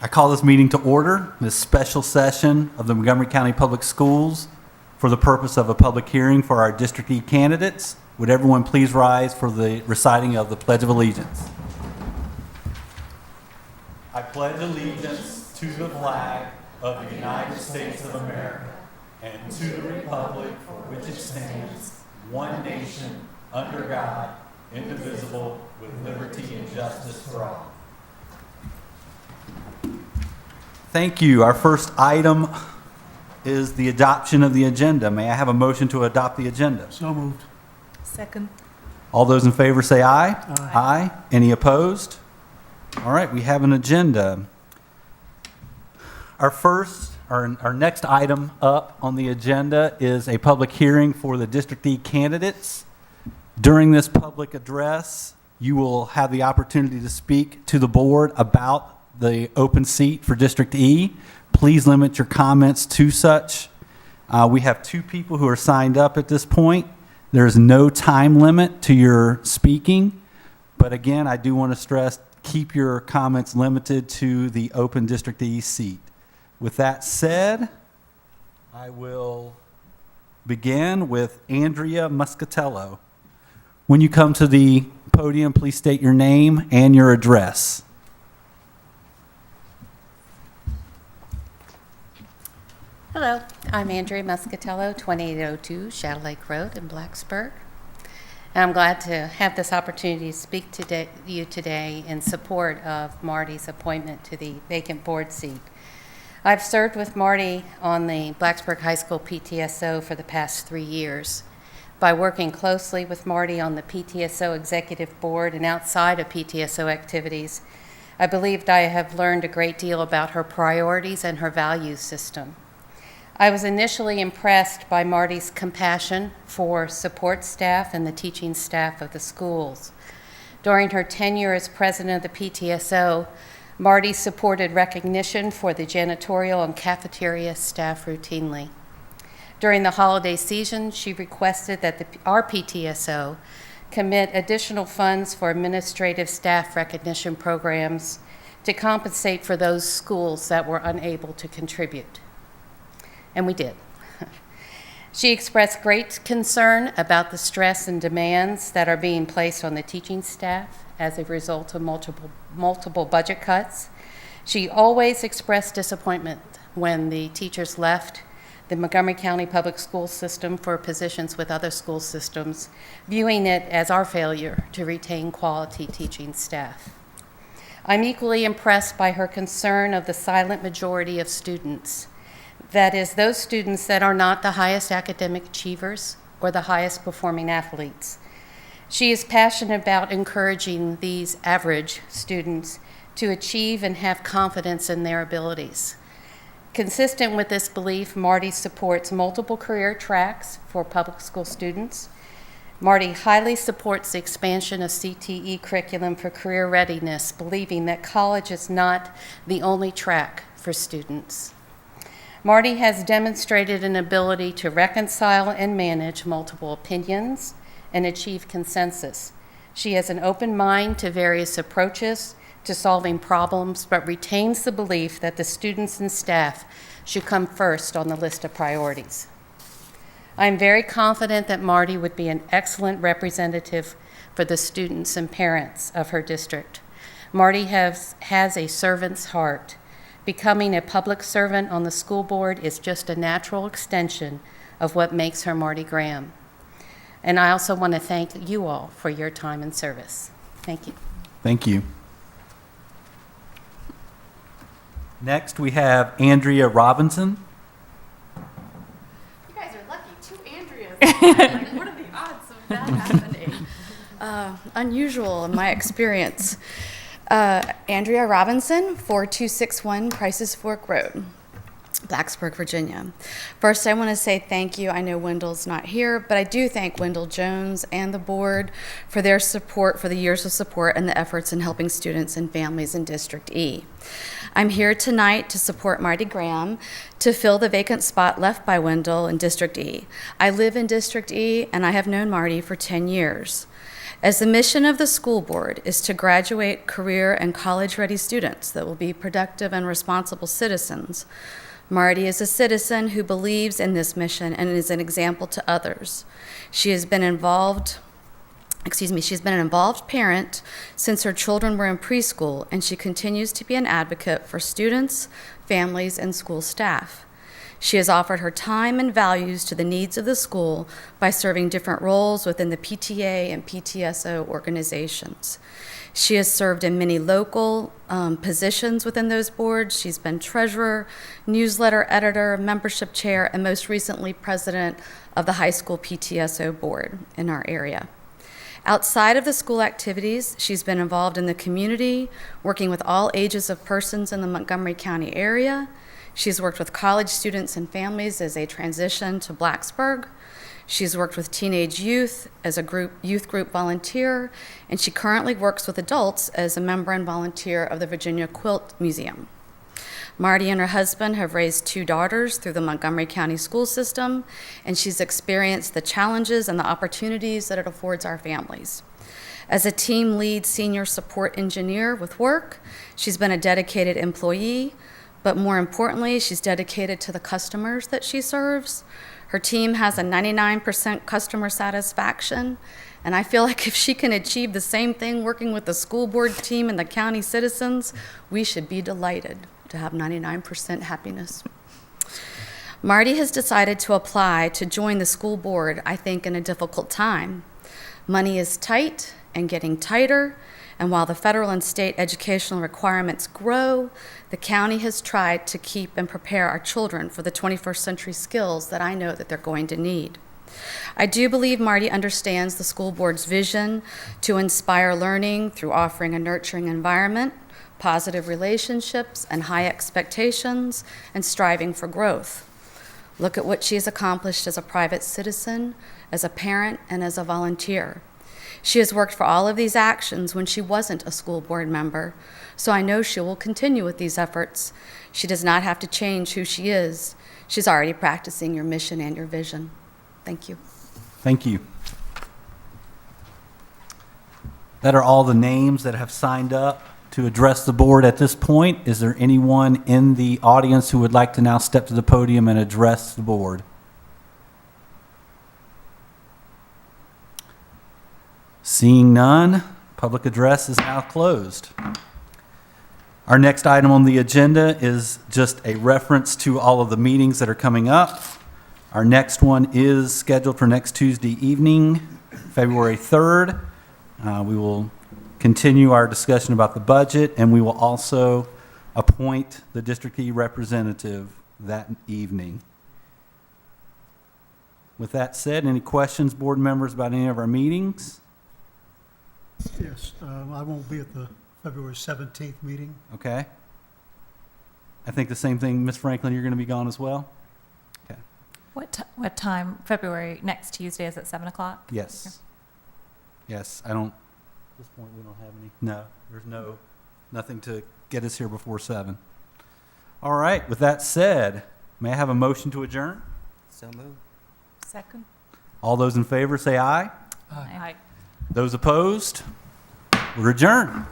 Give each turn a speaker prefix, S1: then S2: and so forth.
S1: I call this meeting to order, this special session of the Montgomery County Public Schools for the purpose of a public hearing for our District E candidates. Would everyone please rise for the reciting of the Pledge of Allegiance? I pledge allegiance to the flag of the United States of America and to the republic for which it stands, one nation, under God, indivisible, with liberty and justice for all. Thank you. Our first item is the adoption of the agenda. May I have a motion to adopt the agenda?
S2: So moved.
S3: Second.
S1: All those in favor say aye.
S2: Aye.
S1: Aye. Any opposed? All right, we have an agenda. Our next item up on the agenda is a public hearing for the District E candidates. During this public address, you will have the opportunity to speak to the board about the open seat for District E. Please limit your comments to such. We have two people who are signed up at this point. There is no time limit to your speaking, but again, I do want to stress, keep your comments limited to the open District E seat. With that said, I will begin with Andrea Muscatello. When you come to the podium, please state your name and your address.
S3: Hello, I'm Andrea Muscatello, 2802 Shadow Lake Road in Blacksburg. And I'm glad to have this opportunity to speak to you today in support of Marty's appointment to the vacant board seat. I've served with Marty on the Blacksburg High School PTSO for the past 3 years. By working closely with Marty on the PTSO executive board and outside of PTSO activities, I believed I have learned a great deal about her priorities and her values system. I was initially impressed by Marty's compassion for support staff and the teaching staff of the schools. During her tenure as president of the PTSO, Marty supported recognition for the janitorial and cafeteria staff routinely. During the holiday season, she requested that our PTSO commit additional funds for administrative staff recognition programs to compensate for those schools that were unable to contribute. And we did. She expressed great concern about the stress and demands that are being placed on the teaching staff as a result of multiple budget cuts. She always expressed disappointment when the teachers left the Montgomery County Public School System for positions with other school systems, viewing it as our failure to retain quality teaching staff. I'm equally impressed by her concern of the silent majority of students. That is, those students that are not the highest academic achievers or the highest performing athletes. She is passionate about encouraging these average students to achieve and have confidence in their abilities. Consistent with this belief, Marty supports multiple career tracks for public school students. Marty highly supports the expansion of CTE curriculum for career readiness, believing that college is not the only track for students. Marty has demonstrated an ability to reconcile and manage multiple opinions and achieve consensus. She has an open mind to various approaches to solving problems, but retains the belief that the students and staff should come first on the list of priorities. I am very confident that Marty would be an excellent representative for the students and parents of her district. Marty has a servant's heart. Becoming a public servant on the school board is just a natural extension of what makes her Marty Graham. And I also want to thank you all for your time and service. Thank you.
S1: Thank you. Next, we have Andrea Robinson.
S4: You guys are lucky, 2 Andreas. Like, what are the odds of that happening? Unusual in my experience. Andrea Robinson, 4261 Prices Fork Road, Blacksburg, Virginia. First, I want to say thank you. I know Wendell's not here, but I do thank Wendell Jones and the board for their support, for the years of support and the efforts in helping students and families in District E. I'm here tonight to support Marty Graham to fill the vacant spot left by Wendell in District E. I live in District E, and I have known Marty for 10 years. As the mission of the school board is to graduate career and college-ready students that will be productive and responsible citizens, Marty is a citizen who believes in this mission and is an example to others. She's been an involved parent since her children were in preschool, and she continues to be an advocate for students, families, and school staff. She has offered her time and values to the needs of the school by serving different roles within the PTA and PTSO organizations. She has served in many local positions within those boards. She's been treasurer, newsletter editor, membership chair, and most recently president of the high school PTSO board in our area. Outside of the school activities, she's been involved in the community, working with all ages of persons in the Montgomery County area. She's worked with college students and families as they transition to Blacksburg. She's worked with teenage youth as a youth group volunteer, and she currently works with adults as a member and volunteer of the Virginia Quilt Museum. Marty and her husband have raised 2 daughters through the Montgomery County school system, and she's experienced the challenges and the opportunities that it affords our families. As a team lead senior support engineer with work, she's been a dedicated employee, but more importantly, she's dedicated to the customers that she serves. Her team has a 99% customer satisfaction, and I feel like if she can achieve the same thing working with the school board team and the county citizens, we should be delighted to have 99% happiness. Marty has decided to apply to join the school board, I think, in a difficult time. Money is tight and getting tighter, and while the federal and state educational requirements grow, the county has tried to keep and prepare our children for the 21st century skills that I know that they're going to need. I do believe Marty understands the school board's vision to inspire learning through offering a nurturing environment, positive relationships, and high expectations, and striving for growth. Look at what she has accomplished as a private citizen, as a parent, and as a volunteer. She has worked for all of these actions when she wasn't a school board member, so I know she will continue with these efforts. She does not have to change who she is. She's already practicing your mission and your vision. Thank you.
S1: Thank you. That are all the names that have signed up to address the board at this point. Is there anyone in the audience who would like to now step to the podium and address the board? Seeing none, public address is now closed. Our next item on the agenda is just a reference to all of the meetings that are coming up. Our next one is scheduled for next Tuesday evening, February 3rd. We will continue our discussion about the budget, and we will also appoint the District E representative that evening. With that said, any questions, board members, about any of our meetings?
S2: Yes, I won't be at the February 17th meeting.
S1: Okay. I think the same thing, Ms. Franklin, you're going to be gone as well? Okay.
S5: What time? February, next Tuesday, is it 7 o'clock?
S1: Yes. Yes, I don't, at this point, we don't have any, no, there's nothing to get us here before 7. All right, with that said, may I have a motion to adjourn?
S6: So moved.
S5: Second.
S1: All those in favor say aye.
S5: Aye.
S1: Those opposed? We're adjourned.